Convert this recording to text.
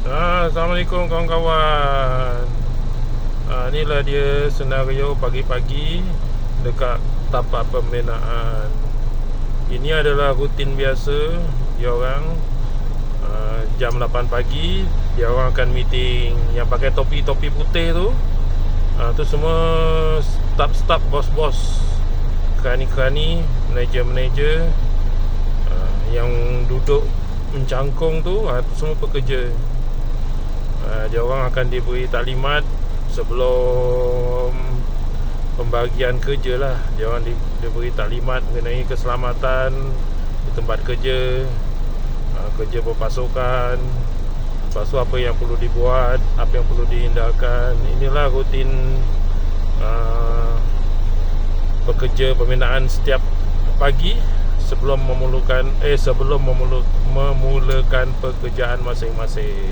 Assalamualaikum kawan-kawan. Inilah dia senario pagi-pagi dekat tapak pembinaan. Ini adalah rutin biasa. Dia orang jam 8 pagi dia orang akan meeting. Yang pakai topi-topi putih tu tu semua staf-staf, bos-bos, kerani-kerani, manager-manager, yang duduk mencangkung tu semua pekerja. Dia orang akan diberi taklimat sebelum pembagian kerja lah. Dia orang diberi taklimat mengenai keselamatan di tempat kerja, kerja berpasukan, lepas tu apa yang perlu dibuat, apa yang perlu dihindarkan. Inilah rutin pekerja pembinaan setiap pagi sebelum memulakan pekerjaan masing-masing.